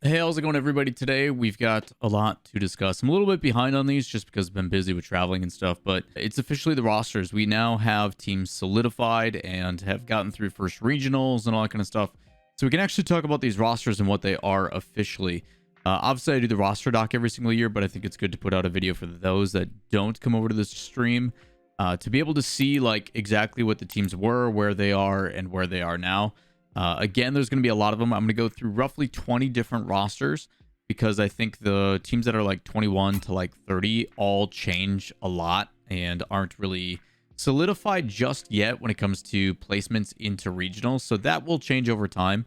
Hey, how's it going, everybody? Today we've got a lot to discuss. I'm a little bit behind on these just because I've been busy with traveling and stuff, but it's officially the rosters. We now have teams solidified and have gotten through first regionals and all that kind of stuff. So we can actually talk about these rosters and what they are officially. Obviously, I do the roster doc every single year, but I think it's good to put out a video for those that don't come over to this stream to be able to see like exactly what the teams were, where they are, and where they are now. Again, there's going to be a lot of them. I'm going to go through roughly 20 different rosters because I think the teams that are like 21 to like 30 all change a lot and aren't really solidified just yet when it comes to placements into regionals. So that will change over time.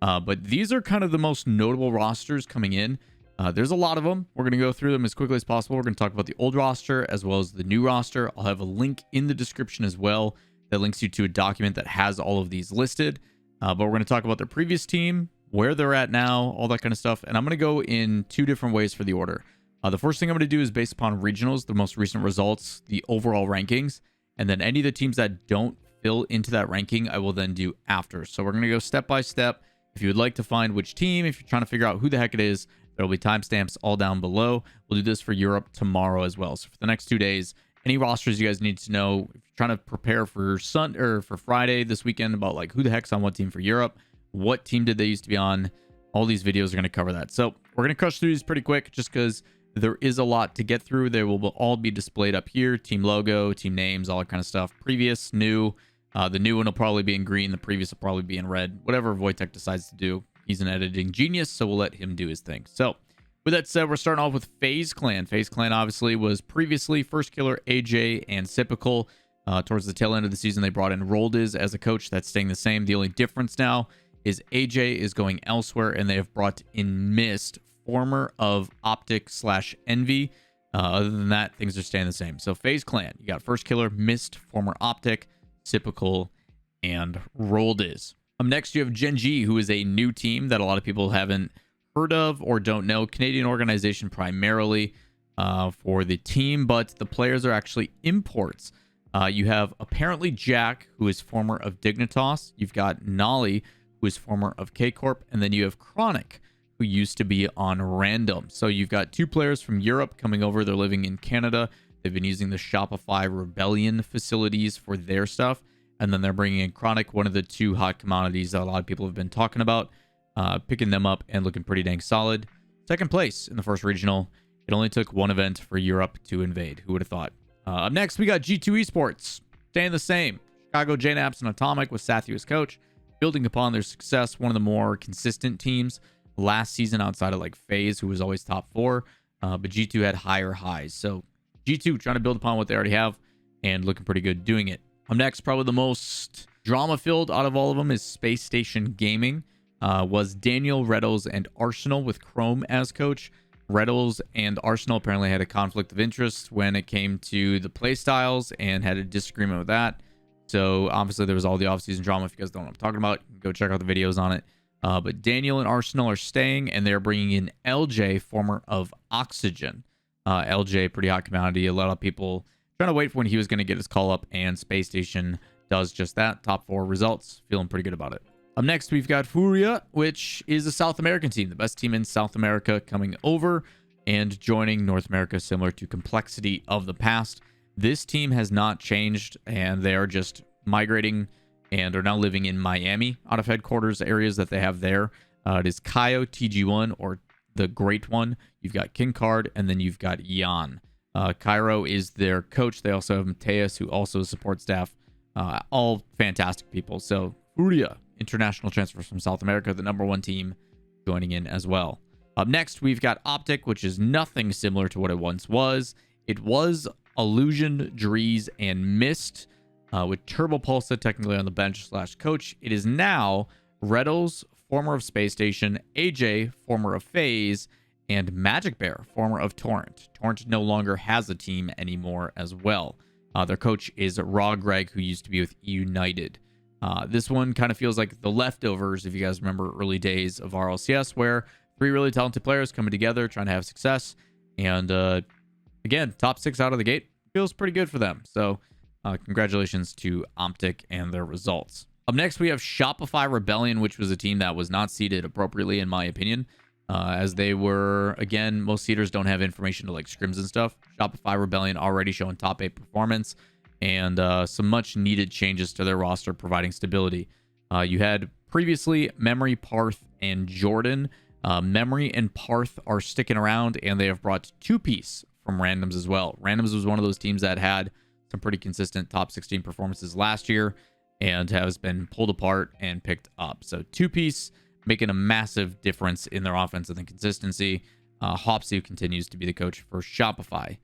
But these are kind of the most notable rosters coming in. There's a lot of them. We're going to go through them as quickly as possible. We're going to talk about the old roster as well as the new roster. I'll have a link in the description as well that links you to a document that has all of these listed. But we're going to talk about their previous team, where they're at now, all that kind of stuff. And I'm going to go in two different ways for the order. The first thing I'm going to do is based upon regionals, the most recent results, the overall rankings, and then any of the teams that don't fill into that ranking, I will then do after. So we're going to go step by step. If you would like to find which team, if you're trying to figure out who the heck it is, there will be timestamps all down below. We'll do this for Europe tomorrow as well. So for the next 2 days, any rosters you guys need to know, if you're trying to prepare for for Friday this weekend about like who the heck's on what team for Europe, what team did they used to be on, all these videos are going to cover that. So we're going to crush through these pretty quick just because there is a lot to get through. They will all be displayed up here, team logo, team names, all that kind of stuff. Previous, new. The new one will probably be in green. The previous will probably be in red. Whatever Wojtek decides to do. He's an editing genius, so we'll let him do his thing. So with that said, we're starting off with Faze Clan. Faze Clan obviously was previously First Killer, AJ, and Sipical. Towards the tail end of the season, they brought in Roldiz as a coach. That's staying the same. The only difference now is AJ is going elsewhere, and they have brought in Mist, former of Optic / Envy. Other than that, things are staying the same. So Faze Clan, you got First Killer, Mist, former Optic, Sipical, and Roldiz. Next, you have Gen.G, who is a new team that a lot of people haven't heard of or don't know. Canadian organization primarily for the team, but the players are actually imports. You have apparently Jack, who is former of Dignitas. You've got Nolly, who is former of K-Corp, and then you have Chronic, who used to be on Random. So you've got two players from Europe coming over. They're living in Canada. They've been using the Shopify Rebellion facilities for their stuff. And then they're bringing in Chronic, one of the two hot commodities that a lot of people have been talking about. Picking them up and looking pretty dang solid. Second place in the first regional. It only took one event for Europe to invade. Who would have thought? Up next, we got G2 Esports. Staying the same. Chicago JNAPS and Atomic with Sathu as coach. Building upon their success, one of the more consistent teams last season outside of like FaZe, who was always top 4. But G2 had higher highs. So G2 trying to build upon what they already have and looking pretty good doing it. Up next, probably the most drama-filled out of all of them is Space Station Gaming. Was Daniel, Reddles, and Arsenal with Chrome as coach. Reddles and Arsenal apparently had a conflict of interest when it came to the playstyles and had a disagreement with that. So obviously there was all the offseason drama. If you guys don't know what I'm talking about, go check out the videos on it. But Daniel and Arsenal are staying, and they're bringing in LJ, former of Oxygen. LJ, pretty hot commodity. A lot of people trying to wait for when he was going to get his call up, and Space Station does just that. Top 4 results. Feeling pretty good about it. Up next, we've got Furia, which is a South American team, the best team in South America, coming over and joining North America, similar to Complexity of the past. This team has not changed, and they are just migrating and are now living in Miami out of headquarters areas that they have there. It is Kaio, TG1, or the Great One. You've got King Card, and then you've got Jan. Cairo is their coach. They also have Mateus, who also is support staff. All fantastic people. So Furia, international transfers from South America, the #1 team joining in as well. Up next, we've got Optic, which is nothing similar to what it once was. It was Illusion, Drees, and Mist, with Turbo Pulsa technically on the bench / coach. It is now Reddles, former of Space Station, AJ, former of FaZe, and Magic Bear, former of Torrent. Torrent no longer has a team anymore as well. Their coach is Raw Greg, who used to be with United. This one kind of feels like the leftovers, if you guys remember early days of RLCS, where 3 really talented players coming together, trying to have success. And again, top 6 out of the gate feels pretty good for them. So congratulations to Optic and their results. Up next, we have Shopify Rebellion, which was a team that was not seeded appropriately, in my opinion. as they were, again, most seeders don't have information to like scrims and stuff. Shopify Rebellion already showing top 8 performance, and some much needed changes to their roster, providing stability. You had previously Memory, Parth, and Jordan. Memory and Parth are sticking around, and they have brought 2-piece from Randoms as well. Randoms was one of those teams that had some pretty consistent top 16 performances last year and has been pulled apart and picked up. So 2-piece making a massive difference in their offense and the consistency. Hopsy continues to be the coach for Shopify.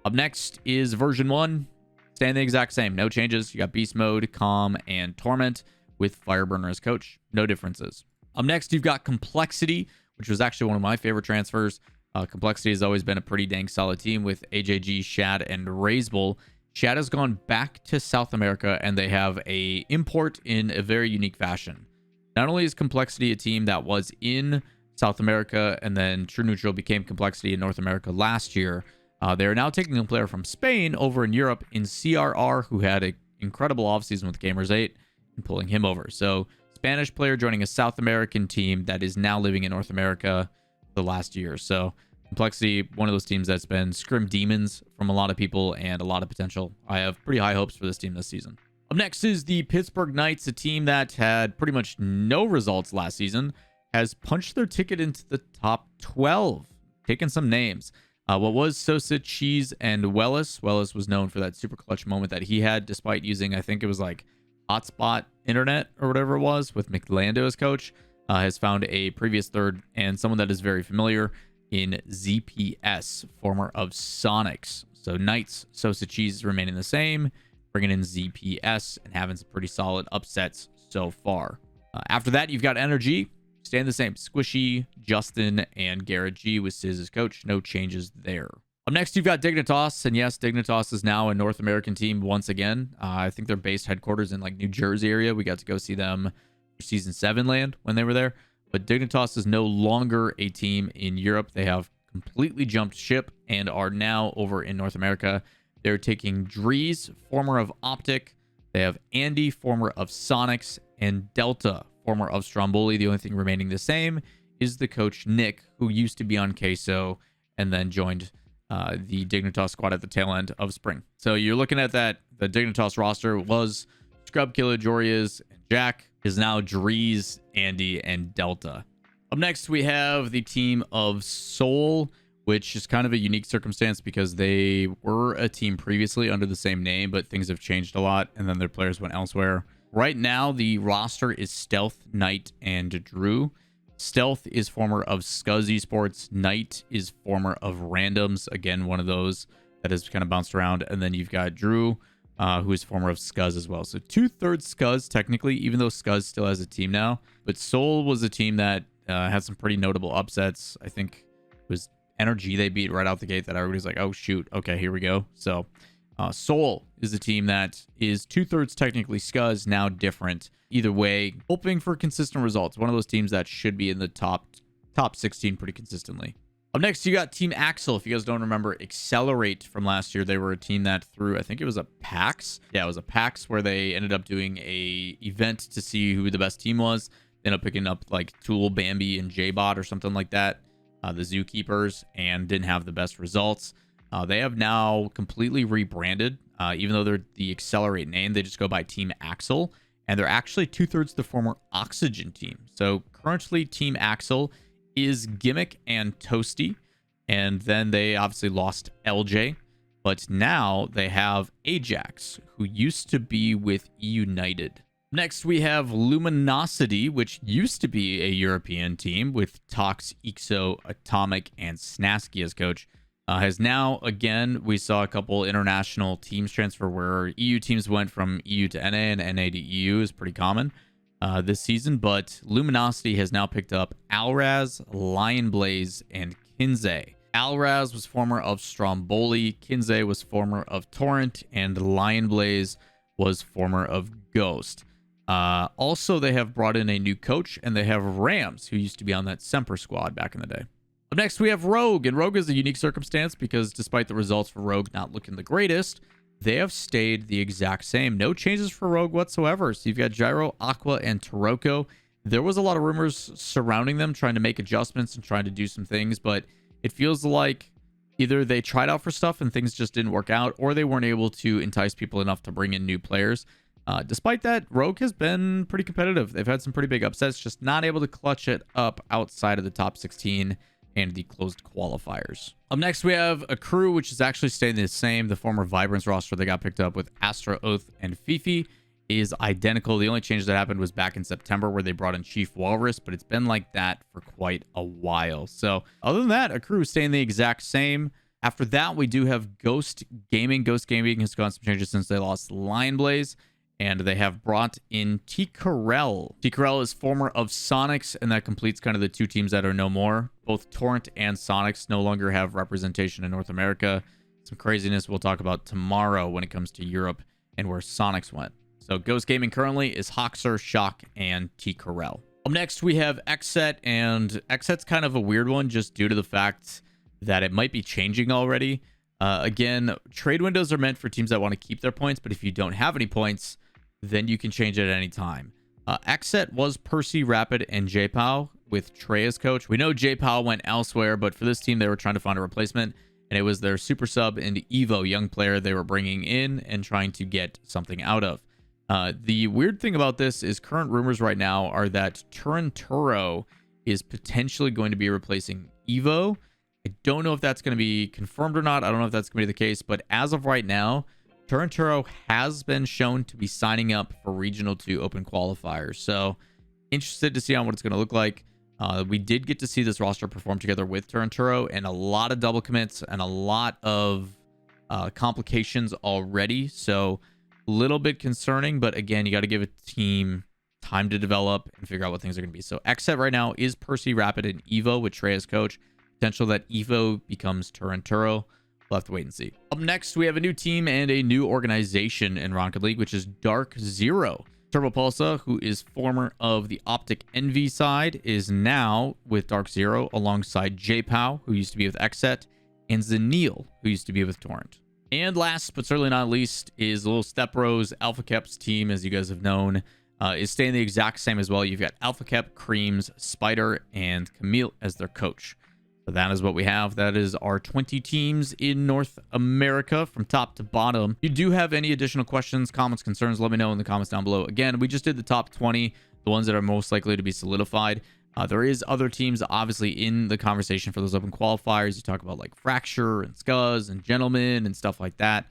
Up next is version 1. Staying the exact same. No changes. You got Beast Mode, Calm, and Torment with Fireburner as coach. No differences. Up next, you've got Complexity, which was actually one of my favorite transfers. Complexity has always been a pretty dang solid team with AJG, Shad, and Razebull. Shad has gone back to South America, and they have a import in a very unique fashion. Not only is Complexity a team that was in South America, and then True Neutral became Complexity in North America last year, they are now taking a player from Spain over in Europe in CRR, who had an incredible offseason with Gamers 8, and pulling him over. So Spanish player joining a South American team that is now living in North America the last year. So Complexity, one of those teams that's been scrim demons from a lot of people and a lot of potential. I have pretty high hopes for this team this season. Up next is the Pittsburgh Knights, a team that had pretty much no results last season, has punched their ticket into the top 12, taking some names. What was Sosa, Cheese, and Wellis. Wellis was known for that super clutch moment that he had despite using, I think it was like hotspot internet or whatever it was, with McLando as coach. Has found a previous third and someone that is very familiar in ZPS, former of Sonics. So Knights, Sosa, Cheese remaining the same, bringing in ZPS and having some pretty solid upsets so far. After that, you've got Energy, staying the same. Squishy, Justin, and Garrett G with Sizz as coach. No changes there. Up next, you've got Dignitas, and yes, Dignitas is now a North American team once again. I think they're based headquarters in like New Jersey area. We got to go see them season 7 land when they were there. But Dignitas is no longer a team in Europe. They have completely jumped ship and are now over in North America. They're taking Drees, former of Optic. They have Andy, former of Sonics, and Delta, former of Stromboli. The only thing remaining the same is the coach Nick, who used to be on Queso and then joined the Dignitas squad at the tail end of spring. So you're looking at that. The Dignitas roster was Scrub, Killer, Jorias, and Jack. Is now Drees, Andy, and Delta. Up next, we have the team of Soul, which is kind of a unique circumstance because they were a team previously under the same name, but things have changed a lot, and then their players went elsewhere. Right now, the roster is Stealth, Knight, and Drew. Stealth is former of Scuzz Esports. Knight is former of Randoms. Again, one of those that has kind of bounced around. And then you've got Drew, who is former of Scuzz as well. So 2/3 Scuzz, technically, even though Scuzz still has a team now. But Soul was a team that had some pretty notable upsets. I think it was Energy they beat right out the gate that everybody's like, oh, shoot. Okay, here we go. So Soul is a team that is 2/3 technically Scuzz, now different. Either way, hoping for consistent results. One of those teams that should be in the top 16 pretty consistently. Up next, you got Team Axel. If you guys don't remember Accelerate from last year, they were a team that threw, I think it was a PAX. Yeah, it was a PAX where they ended up doing a event to see who the best team was. They ended up picking up like Tool, Bambi, and J-Bot or something like that, the Zookeepers, and didn't have the best results. They have now completely rebranded. Even though they're the Accelerate name, they just go by Team Axel. And they're actually 2/3 the former Oxygen team. So currently Team Axel is Gimmick and Toasty, and then they obviously lost LJ, but now they have Ajax, who used to be with United. Next, we have Luminosity, which used to be a European team with Tox, Ixo, Atomic, and Snasky as coach. Has now, again, we saw a couple international teams transfer where EU teams went from EU to NA, and NA to EU is pretty common this season, but Luminosity has now picked up Alraz, Lion Blaze, and Kinsey. Alraz was former of Stromboli, Kinsey was former of Torrent, and Lion Blaze was former of Ghost. Also, they have brought in a new coach, and they have Rams, who used to be on that Semper squad back in the day. Up next, we have Rogue, and Rogue is a unique circumstance because despite the results for Rogue not looking the greatest, they have stayed the exact same. No changes for Rogue whatsoever. So you've got Gyro, Aqua, and Taroko. there was a lot of rumors surrounding them, trying to make adjustments and trying to do some things, but it feels like either they tried out for stuff and things just didn't work out, or they weren't able to entice people enough to bring in new players. Despite that, Rogue has been pretty competitive. They've had some pretty big upsets, just not able to clutch it up outside of the top 16 and the closed qualifiers. Up next, we have Akrew, which is actually staying the same. The former Vibrance roster that got picked up with Astra, Oath, and Fifi is identical. The only change that happened was back in September where they brought in Chief Walrus, but it's been like that for quite a while. So other than that, Akrew is staying the exact same. After that, we do have Ghost Gaming. Ghost Gaming has gone some changes since they lost Lion Blaze, and they have brought in T-Carell. T-Carell is former of Sonics, and that completes kind of the two teams that are no more. Both Torrent and Sonics no longer have representation in North America. Some craziness we'll talk about tomorrow when it comes to Europe and where Sonics went. So Ghost Gaming currently is Hoxer, Shock, and T-Carell. Up next, we have XSET, and XSET's kind of a weird one just due to the fact that it might be changing already. Again, trade windows are meant for teams that want to keep their points, but if you don't have any points, then you can change it at any time. XSET was Percy, Rapid, and J-Pow with Trey as coach. We know J-Pow went elsewhere, but for this team, they were trying to find a replacement, and it was their super sub and Evo young player they were bringing in and trying to get something out of. The weird thing about this is current rumors right now are that Turinturo is potentially going to be replacing Evo. I don't know if that's going to be confirmed or not. I don't know if that's going to be the case, but as of right now, Turinturo has been shown to be signing up for Regional 2 Open qualifiers. So interested to see on what it's going to look like. We did get to see this roster perform together with Turinturo, and a lot of double commits and a lot of complications already. So a little bit concerning, but again, you got to give a team time to develop and figure out what things are going to be. So XSET right now is Percy, Rapid, and Evo with Trey as coach. Potential that Evo becomes Turinturo. We'll have to wait and see. Up next, we have a new team and a new organization in Rocket League, which is Darkzero. Turbopulsa, who is former of the Optic NV side, is now with Darkzero alongside J-Pow, who used to be with XSET, and Zanil, who used to be with Torrent. And last, but certainly not least, is Little Step Bros. Alpha Kep's team, as you guys have known, is staying the exact same as well. You've got Alpha Kep, Creams, Spider, and Camille as their coach. So that is what we have. That is our 20 teams in North America from top to bottom. If you do have any additional questions, comments, concerns, let me know in the comments down below. Again, we just did the top 20, the ones that are most likely to be solidified. There is other teams obviously in the conversation for those open qualifiers. You talk about like Fracture and Scuzz and Gentleman and stuff like that.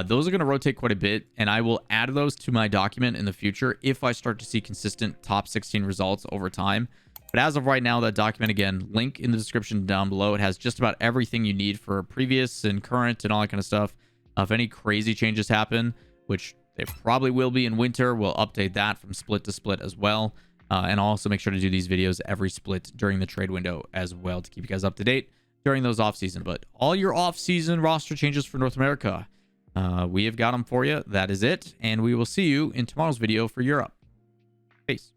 Those are going to rotate quite a bit, and I will add those to my document in the future if I start to see consistent top 16 results over time. But as of right now, that document, again, link in the description down below. It has just about everything you need for previous and current and all that kind of stuff. If any crazy changes happen, which they probably will be in winter, we'll update that from split to split as well. And I'll also make sure to do these videos every split during the trade window as well to keep you guys up to date during those off-season. But all your off-season roster changes for North America, we have got them for you. That is it. And we will see you in tomorrow's video for Europe. Peace.